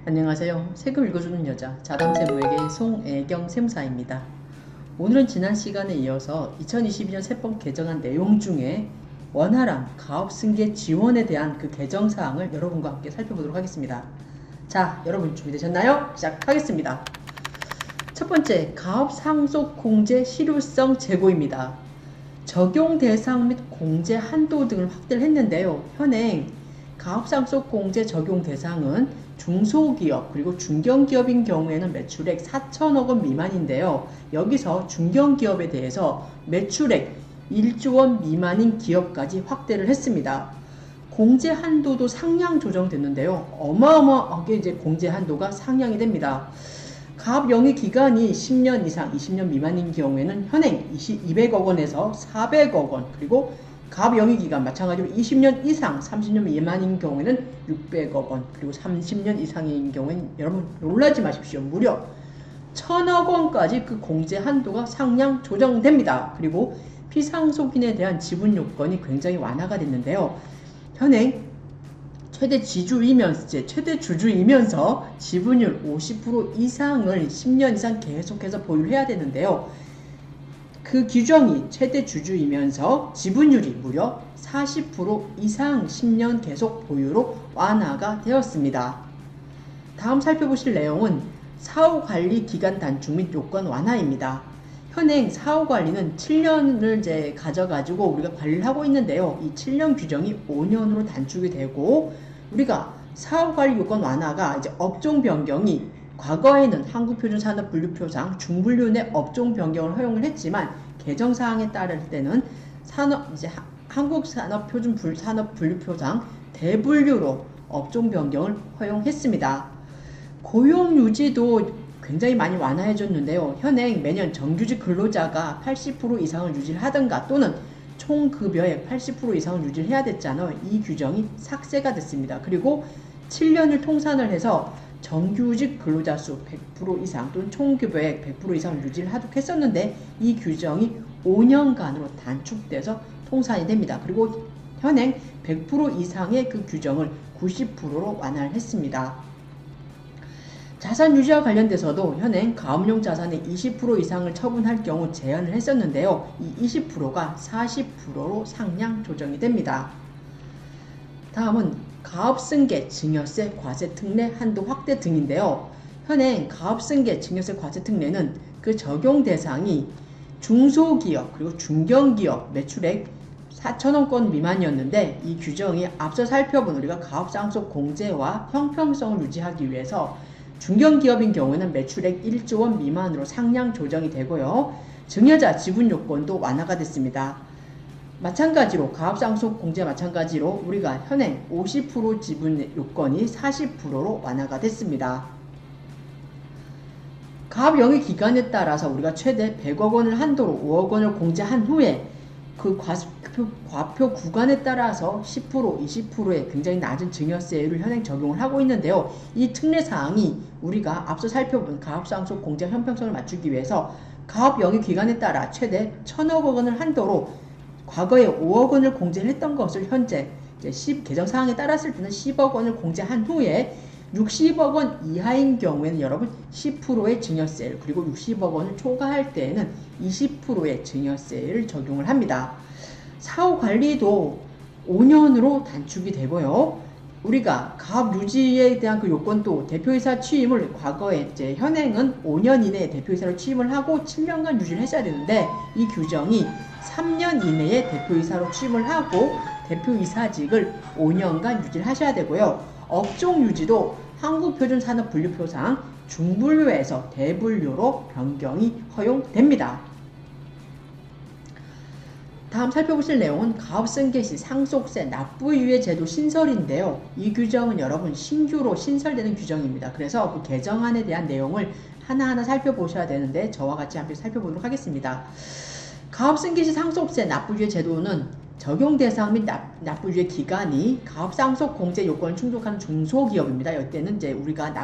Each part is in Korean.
안녕하세요. 세금 읽어주는 여자 자담세무회계 송애경 세무사입니다. 오늘은 지난 시간에 이어서 2022년 세법 개정안 내용 중에 원활한 가업승계 지원에 대한 그 개정사항을 여러분과 함께 살펴보도록 하겠습니다. 자, 여러분 준비되셨나요? 시작하겠습니다. 첫 번째, 가업상속공제 실효성 제고입니다. 적용 대상 및 공제 한도 등을 확대를 했는데요. 현행 가업상속공제 적용 대상은 중소기업 그리고 중견기업인 경우에는 매출액 4천억 원 미만인데요. 여기서 중견기업에 대해서 매출액 1조 원 미만인 기업까지 확대를 했습니다. 공제 한도도 상향 조정됐는데요. 어마어마하게 이제 공제 한도가 상향이 됩니다. 가업 영위 기간이 10년 이상 20년 미만인 경우에는 현행 200억 원에서 400억 원, 그리고 가업 영위 기간 마찬가지로 20년 이상 30년 미만인 경우에는 600억 원, 그리고 30년 이상인 경우에는 여러분 놀라지 마십시오. 무려 1000억 원까지 그 공제 한도가 상향 조정됩니다. 그리고 피상속인에 대한 지분 요건이 굉장히 완화가 됐는데요. 현행 최대 주주이면서 지분율 50% 이상을 10년 이상 계속해서 보유해야 되는데요. 그 규정이 최대 주주이면서 지분율이 무려 40% 이상 10년 계속 보유로 완화가 되었습니다. 다음 살펴보실 내용은 사후관리 기간 단축 및 요건 완화입니다. 현행 사후관리는 7년을 이제 가져가지고 우리가 관리를 하고 있는데요. 이 7년 규정이 5년으로 단축이 되고, 우리가 사후관리 요건 완화가 이제 업종 변경이 과거에는 한국표준산업분류표상 중분류 내 업종 변경을 허용을 했지만 개정사항에 따를 때는 한국산업분류표상 대분류로 업종 변경을 허용했습니다. 고용 유지도 굉장히 많이 완화해줬는데요. 현행 매년 정규직 근로자가 80% 이상을 유지를 하든가 또는 총급여의 80% 이상을 유지를 해야 됐잖아요. 이 규정이 삭제가 됐습니다. 그리고 7년을 통산을 해서 정규직 근로자 수 100% 이상 또는 총급여액 100% 이상을 유지를 하도록 했었는데 이 규정이 5년간으로 단축돼서 통산이 됩니다. 그리고 현행 100% 이상의 그 규정을 90%로 완화를 했습니다. 자산 유지와 관련돼서도 현행 가업용 자산의 20% 이상을 처분할 경우 제한을 했었는데요. 이 20%가 40%로 상향 조정이 됩니다. 다음은 가업승계, 증여세, 과세 특례 한도 확대 등인데요. 현행 가업승계, 증여세, 과세 특례는 그 적용 대상이 중소기업 그리고 중견기업 매출액 4천억 원 미만이었는데, 이 규정이 앞서 살펴본 우리가 가업상속 공제와 형평성을 유지하기 위해서 중견기업인 경우에는 매출액 1조 원 미만으로 상향 조정이 되고요. 증여자 지분 요건도 완화가 됐습니다. 마찬가지로 가업상속 공제 마찬가지로 우리가 현행 50% 지분 요건이 40%로 완화가 됐습니다. 가업 영위 기간에 따라서 우리가 최대 100억 원을 한도로 5억 원을 공제한 후에 그 과표 구간에 따라서 10%, 20%의 굉장히 낮은 증여세율을 현행 적용을 하고 있는데요. 이 특례사항이 우리가 앞서 살펴본 가업상속 공제 형평성을 맞추기 위해서 가업 영위 기간에 따라 최대 1000억 원을 한도로 과거에 5억 원을 공제를 했던 것을 현재 개정사항에 따랐을 때는 10억 원을 공제한 후에 60억 원 이하인 경우에는 여러분 10%의 증여세를, 그리고 60억 원을 초과할 때에는 20%의 증여세를 적용을 합니다. 사후관리도 5년으로 단축이 되고요. 우리가 가업 유지에 대한 그 요건도 대표이사 취임을 과거에 이제 현행은 5년 이내에 대표이사로 취임을 하고 7년간 유지를 했어야 되는데, 이 규정이 3년 이내에 대표이사로 취임을 하고 대표이사직을 5년간 유지를 하셔야 되고요. 업종 유지도 한국표준산업분류표상 중분류에서 대분류로 변경이 허용됩니다. 다음 살펴보실 내용은 가업승계 시 상속세 납부유예 제도 신설인데요. 이 규정은 여러분 신규로 신설되는 규정입니다. 그래서 그 개정안에 대한 내용을 하나하나 살펴보셔야 되는데 저와 같이 함께 살펴보도록 하겠습니다. 가업승계 시 상속세 납부유예 제도는 적용 대상 및 납부유예 기간이 가업상속 공제 요건을 충족하는 중소기업입니다. 이때는 이제 우리가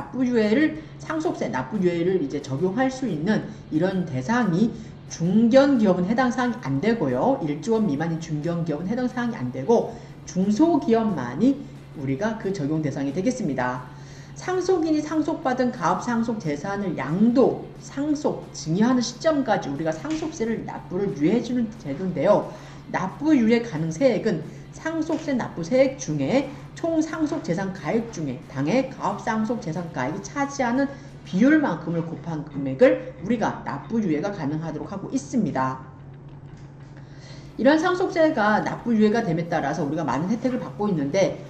상속세 납부유예를 이제 적용할 수 있는 이런 대상이 중견기업은 해당 사항이 안 되고요. 1조 원 미만인 중견기업은 해당 사항이 안 되고 중소기업만이 우리가 그 적용 대상이 되겠습니다. 상속인이 상속받은 가업 상속 재산을 양도, 상속, 증여하는 시점까지 우리가 상속세를 납부를 유예해주는 제도인데요. 납부 유예 가능 세액은 상속세 납부 세액 중에 총 상속 재산 가액 중에 당해 가업 상속 재산 가액이 차지하는 비율만큼을 곱한 금액을 우리가 납부 유예가 가능하도록 하고 있습니다. 이런 상속세가 납부 유예가 됨에 따라서 우리가 많은 혜택을 받고 있는데,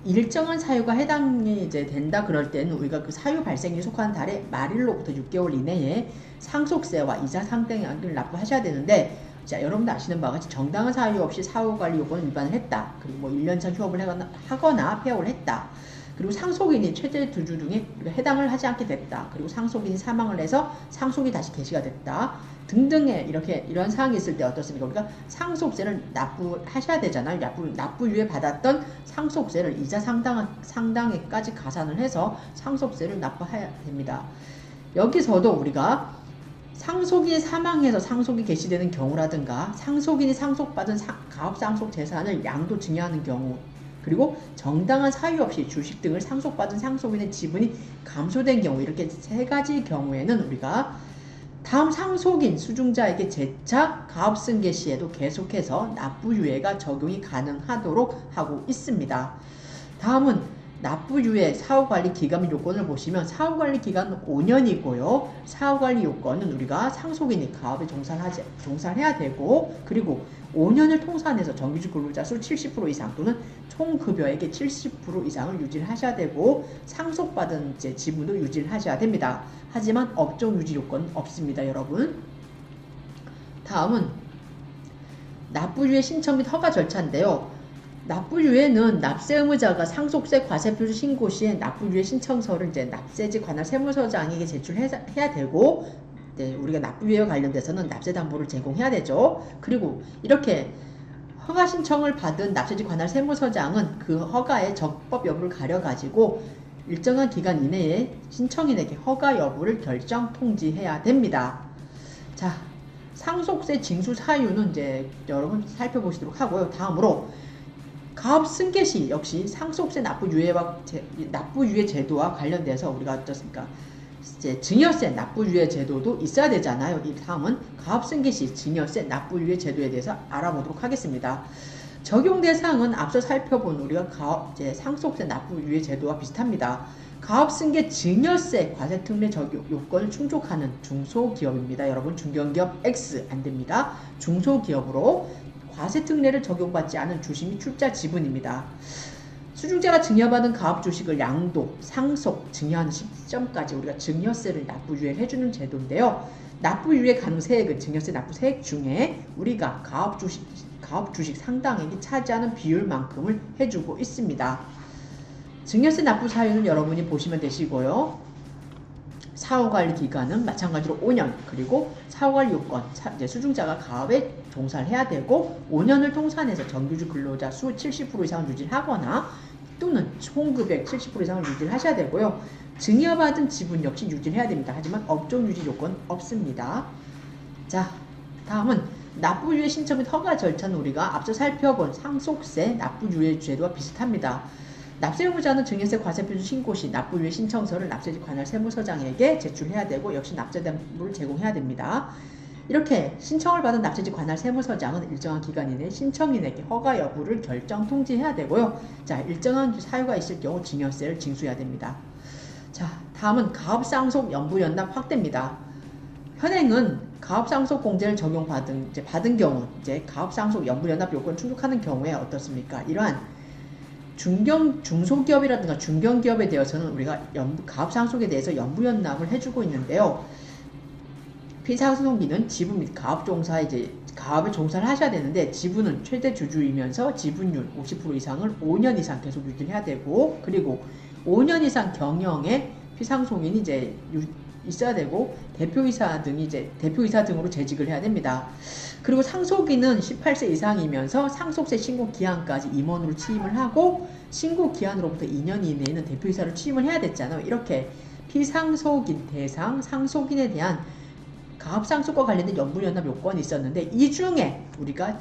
일정한 사유가 해당이 이제 된다 그럴 때는 우리가 그 사유 발생일에 속하는 달의 말일로부터 6개월 이내에 상속세와 이자 상당액을 납부하셔야 되는데, 자, 여러분들 아시는 바와 같이 정당한 사유 없이 사후관리 요건을 위반을 했다. 그리고 뭐 1년차 휴업을 하거나 폐업을 했다. 그리고 상속인이 최대 두 주 중에 해당을 하지 않게 됐다. 그리고 상속인이 사망을 해서 상속이 다시 개시가 됐다. 등등의 이런 사항이 있을 때 어떻습니까? 우리가 상속세를 납부하셔야 되잖아요. 납부 유예 받았던 상속세를 이자 상당액까지 가산을 해서 상속세를 납부해야 됩니다. 여기서도 우리가 상속인이 사망해서 상속이 개시되는 경우라든가 상속인이 상속받은 가업상속 재산을 양도 증여하는 경우, 그리고 정당한 사유 없이 주식 등을 상속받은 상속인의 지분이 감소된 경우, 이렇게 세 가지 경우에는 우리가 다음 상속인 수중자에게 재차 가업승계 시에도 계속해서 납부유예가 적용이 가능하도록 하고 있습니다. 다음은 납부유예 사후관리 기간 및 요건을 보시면 사후관리 기간은 5년이고요. 사후관리 요건은 우리가 상속인이 가업에 종사해야 되고, 그리고 5년을 통산해서 정규직 근로자 수 70% 이상 또는 총급여액의 70% 이상을 유지를 하셔야 되고, 상속받은 지분도 유지를 하셔야 됩니다. 하지만 업종 유지 요건은 없습니다, 여러분. 다음은 납부유예 신청 및 허가 절차인데요. 납부유예는 납세 의무자가 상속세 과세표시 신고 시에 납부유예 신청서를 납세지 관할 세무서장에게 제출해야 되고, 우리가 납부유예와 관련돼서는 납세담보를 제공해야 되죠. 그리고 이렇게 허가 신청을 받은 납세지 관할 세무서장은 그 허가의 적법 여부를 가려가지고 일정한 기간 이내에 신청인에게 허가 여부를 결정 통지해야 됩니다. 자, 상속세 징수 사유는 여러분 살펴보시도록 하고요. 다음으로 가업 승계 시 역시 상속세 납부유예 제도와 관련돼서 우리가 어떻습니까? 증여세 납부유예 제도도 있어야 되잖아요. 이 다음은 가업 승계 시 증여세 납부유예 제도에 대해서 알아보도록 하겠습니다. 적용 대상은 앞서 살펴본 우리가 상속세 납부유예 제도와 비슷합니다. 가업 승계 증여세 과세 특례 적용 요건을 충족하는 중소기업입니다. 여러분, 중견기업 X 안 됩니다. 중소기업으로 과세 특례를 적용받지 않은 주식 및 출자 지분입니다. 수중자가 증여받은 가업 주식을 양도, 상속, 증여하는 시점까지 우리가 증여세를 납부유예를 해주는 제도인데요. 납부유예 가능 세액은 증여세 납부 세액 중에 우리가 가업 주식 상당액이 차지하는 비율만큼을 해주고 있습니다. 증여세 납부 사유는 여러분이 보시면 되시고요. 사후관리 기간은 마찬가지로 5년, 그리고 사후관리 요건, 수중자가 가업에 종사를 해야 되고 5년을 통산해서 정규직 근로자 수 70% 이상을 유지하거나 또는 총급여액 70% 이상을 유지를 하셔야 되고요. 증여받은 지분 역시 유지를 해야 됩니다. 하지만 업종 유지 요건 없습니다. 자, 다음은 납부유예 신청 및 허가 절차는 우리가 앞서 살펴본 상속세 납부유예 제도와 비슷합니다. 납세 의무자는 증여세 과세표시 신고 시 납부유예 신청서를 납세지 관할 세무서장에게 제출해야 되고 역시 납세담보를 제공해야 됩니다. 이렇게 신청을 받은 납세지 관할 세무서장은 일정한 기간 이내에 신청인에게 허가 여부를 결정 통지해야 되고요. 자, 일정한 사유가 있을 경우 증여세를 징수해야 됩니다. 자, 다음은 가업상속 연부연납 확대입니다. 현행은 가업상속 공제를 받은 경우 가업상속 연부연납 요건을 충족하는 경우에 어떻습니까? 이러한 중소기업이라든가 중견기업에 대해서는 우리가 가업상속에 대해서 연부연납을 해주고 있는데요. 피상속인은 지분 및 가업에 종사를 하셔야 되는데, 지분은 최대 주주이면서 지분율 50% 이상을 5년 이상 계속 유지해야 되고, 그리고 5년 이상 경영에 피상속인이 있어야 되고, 대표이사 등으로 재직을 해야 됩니다. 그리고 상속인은 18세 이상이면서 상속세 신고 기한까지 임원으로 취임을 하고, 신고 기한으로부터 2년 이내에는 대표이사를 취임을 해야 됐잖아요. 이렇게 피상속인 대상 상속인에 대한 가압상속과 관련된 연부연납 요건이 있었는데 이 중에 우리가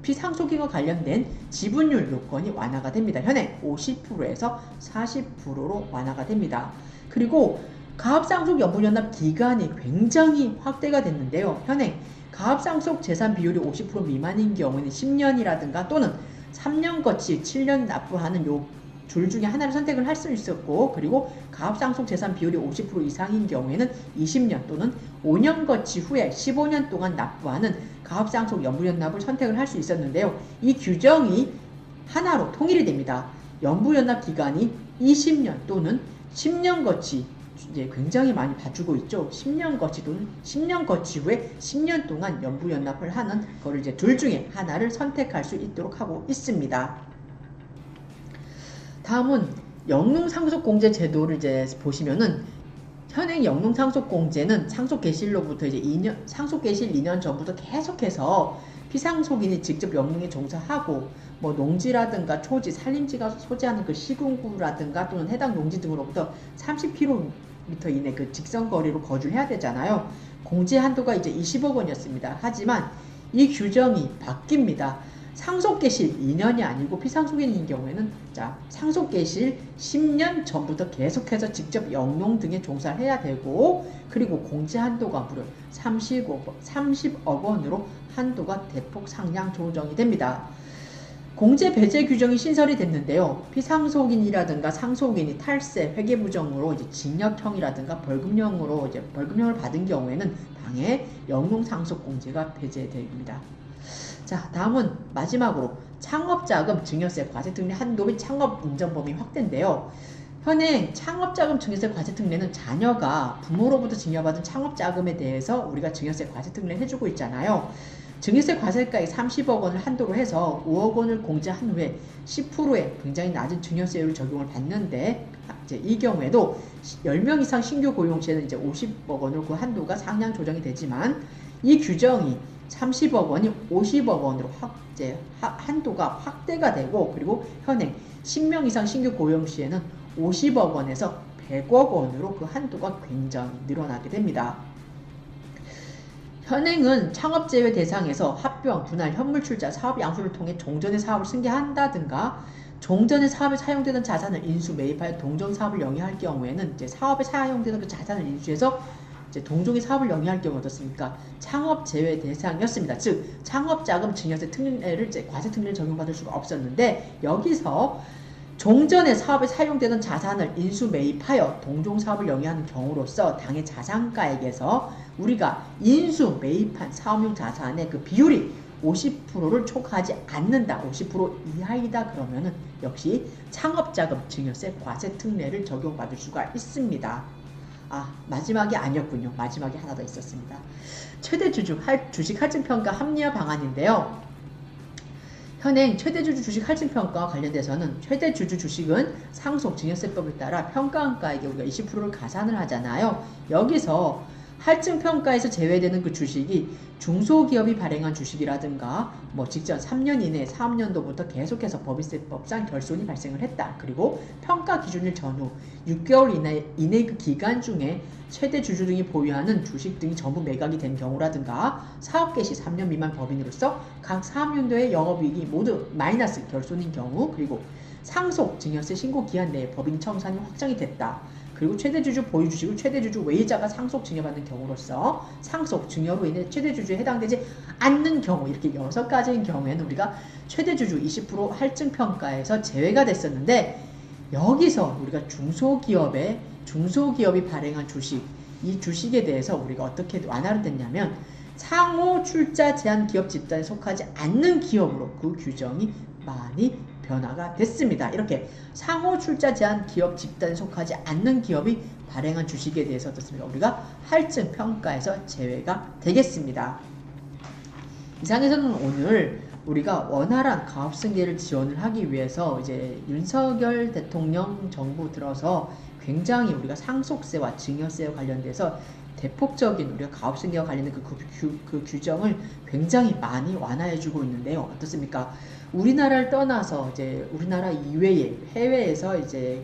피상속인과 관련된 지분율 요건이 완화가 됩니다. 현행 50%에서 40%로 완화가 됩니다. 그리고 가압상속 연부연납 기간이 굉장히 확대가 됐는데요. 현행 가압상속 재산 비율이 50% 미만인 경우에는 10년이라든가 또는 3년 거치 7년 납부하는 요 둘 중에 하나를 선택을 할 수 있었고, 그리고 가압상속 재산 비율이 50% 이상인 경우에는 20년 또는 5년 거치 후에 15년 동안 납부하는 가압상속 연부연납을 선택을 할 수 있었는데요. 이 규정이 하나로 통일이 됩니다. 연부연납 기간이 20년 또는 10년 거치, 이제 굉장히 많이 봐주고 있죠. 10년 거치 또는 10년 거치 후에 10년 동안 연부연납을 하는 거를 이제 둘 중에 하나를 선택할 수 있도록 하고 있습니다. 다음은 영농상속공제 제도를 이제 보시면은 현행 영농상속공제는 상속개시일로부터 이제 상속개시일 2년 전부터 계속해서 피상속인이 직접 영농에 종사하고 뭐 농지라든가 초지, 산림지가 소지하는 그 시군구라든가 또는 해당 농지 등으로부터 30km 이내 그 직선거리로 거주해야 되잖아요. 공제 한도가 이제 20억 원이었습니다. 하지만 이 규정이 바뀝니다. 상속개시일 2년이 아니고 피상속인인 경우에는 상속개시일 10년 전부터 계속해서 직접 영농 등에 종사를 해야 되고, 그리고 공제 한도가 무려 30억 원으로 한도가 대폭 상향 조정이 됩니다. 공제 배제 규정이 신설이 됐는데요. 피상속인이라든가 상속인이 탈세, 회계부정으로 이제 징역형이라든가 벌금형으로 이제 벌금형을 받은 경우에는 당해 영농상속공제가 배제됩니다. 자, 다음은 마지막으로 창업자금 증여세 과세특례 한도 및 창업 인정 범위 확대인데요. 현행 창업자금 증여세 과세특례는 자녀가 부모로부터 증여받은 창업자금에 대해서 우리가 증여세 과세특례를 해주고 있잖아요. 증여세 과세가액 30억 원을 한도로 해서 5억 원을 공제한 후에 10%의 굉장히 낮은 증여세율을 적용을 받는데, 이제 이 경우에도 10명 이상 신규 고용 시에는 이제 50억 원으로 그 한도가 상향 조정이 되지만, 이 규정이 30억 원이 50억 원으로 한도가 확대가 되고, 그리고 현행 10명 이상 신규 고용 시에는 50억 원에서 100억 원으로 그 한도가 굉장히 늘어나게 됩니다. 현행은 창업제외 대상에서 합병, 분할, 현물출자, 사업 양수를 통해 종전의 사업을 승계한다든가, 종전의 사업에 사용되는 자산을 인수, 매입하여 동종 사업을 영위할 경우에는 이제 사업에 사용되는 그 자산을 인수해서 이제 동종의 사업을 영위할 경우 어떻습니까? 창업 제외 대상이었습니다. 즉 창업자금 증여세 특례를 이제 과세특례를 적용받을 수가 없었는데, 여기서 종전의 사업에 사용되는 자산을 인수 매입하여 동종 사업을 영위하는 경우로서 당의 자산가액에서 우리가 인수 매입한 사업용 자산의 그 비율이 50%를 초과하지 않는다, 50% 이하이다 그러면은 역시 창업자금 증여세 과세특례를 적용받을 수가 있습니다. 마지막이 아니었군요. 마지막이 하나 더 있었습니다. 최대 주식 할증평가 합리화 방안인데요. 현행 최대주주 주식 할증평가와 관련돼서는 최대주주 주식은 상속증여세법에 따라 평가원가액에 우리가 20%를 가산을 하잖아요. 여기서 할증평가에서 제외되는 그 주식이 중소기업이 발행한 주식이라든가 뭐 직전 3년 이내 사업년도부터 계속해서 법인세법상 결손이 발생을 했다. 그리고 평가 기준일 전후 6개월 이내 그 기간 중에 최대 주주 등이 보유하는 주식 등이 전부 매각이 된 경우라든가, 사업 개시 3년 미만 법인으로서 각 사업년도의 영업이익이 모두 마이너스 결손인 경우, 그리고 상속 증여세 신고 기한 내에 법인 청산이 확정이 됐다. 그리고 최대주주 보유 주식을 최대주주 외의자가 상속 증여받는 경우로서 상속 증여로 인해 최대주주에 해당되지 않는 경우, 이렇게 6가지인 경우에는 우리가 최대주주 20% 할증평가에서 제외가 됐었는데, 여기서 우리가 중소기업이 발행한 주식, 이 주식에 대해서 우리가 어떻게 완화를 됐냐면 상호 출자 제한 기업 집단에 속하지 않는 기업으로 그 규정이 많이 변화가 됐습니다. 이렇게 상호 출자 제한 기업 집단에 속하지 않는 기업이 발행한 주식에 대해서 어떻습니까? 우리가 할증 평가에서 제외가 되겠습니다. 이상에서는 오늘 우리가 원활한 가압승계를 지원을 하기 위해서 이제 윤석열 대통령 정부 들어서 굉장히 우리가 상속세와 증여세와 관련돼서 대폭적인 우리가 가압승계와 관련된 그 규정을 굉장히 많이 완화해주고 있는데요. 어떻습니까? 우리나라를 떠나서 이제 우리나라 이외에 해외에서 이제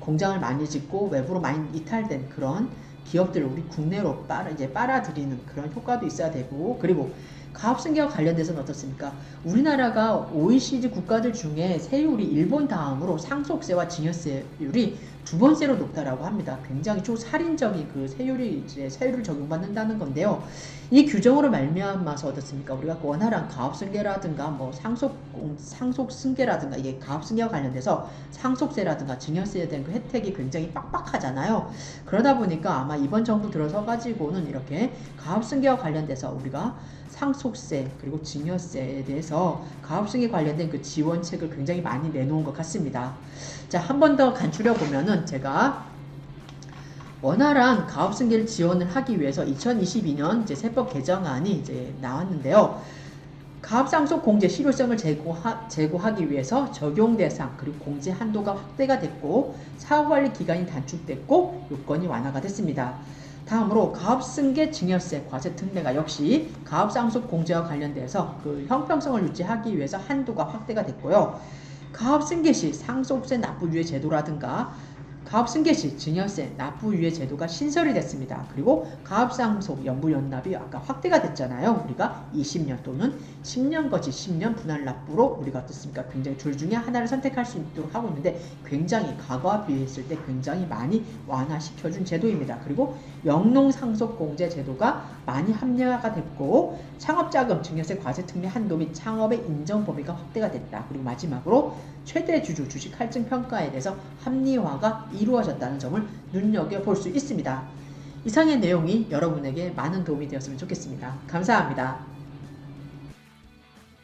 공장을 많이 짓고 외부로 많이 이탈된 그런 기업들을 우리 국내로 이제 빨아들이는 그런 효과도 있어야 되고, 그리고 가압승계와 관련돼서는 어떻습니까? 우리나라가 OECD 국가들 중에 세율이 일본 다음으로 상속세와 증여세율이 두 번째로 높다라고 합니다. 굉장히 초살인적인 그 세율을 적용받는다는 건데요. 이 규정으로 말미암아서 어떻습니까? 우리가 원활한 가압승계라든가 뭐 상속승계라든가 이게 가압승계와 관련돼서 상속세라든가 증여세에 대한 그 혜택이 굉장히 빡빡하잖아요. 그러다 보니까 아마 이번 정부 들어서 가지고는 이렇게 가압승계와 관련돼서 우리가 상속세 그리고 증여세에 대해서 가압승계 관련된 그 지원책을 굉장히 많이 내놓은 것 같습니다. 자, 한 번 더 간추려 보면은 제가 원활한 가압승계를 지원을 하기 위해서 2022년 이제 세법 개정안이 이제 나왔는데요. 가압상속 공제 실효성을 제고하기 위해서 적용 대상 그리고 공제 한도가 확대가 됐고 사후관리 기간이 단축됐고 요건이 완화가 됐습니다. 다음으로 가압승계 증여세 과세 특례가 역시 가압상속 공제와 관련돼서 그 형평성을 유지하기 위해서 한도가 확대가 됐고요. 가압승계 시 상속세 납부 유예 제도라든가 가압승계 시 증여세 납부 유예 제도가 신설이 됐습니다. 그리고 가압상속 연부연납이 아까 확대가 됐잖아요. 우리가 20년 또는 10년 거치 10년 분할 납부로 우리가 어떻습니까? 굉장히 둘 중에 하나를 선택할 수 있도록 하고 있는데 굉장히 과거와 비교했을 때 굉장히 많이 완화시켜준 제도입니다. 그리고 영농상속공제 제도가 많이 합리화가 됐고 창업자금 증여세 과세 특례 한도 및 창업의 인정 범위가 확대가 됐다. 그리고 마지막으로 최대 주주 주식 할증 평가에 대해서 합리화가 이루어졌다는 점을 눈여겨볼 수 있습니다. 이상의 내용이 여러분에게 많은 도움이 되었으면 좋겠습니다. 감사합니다.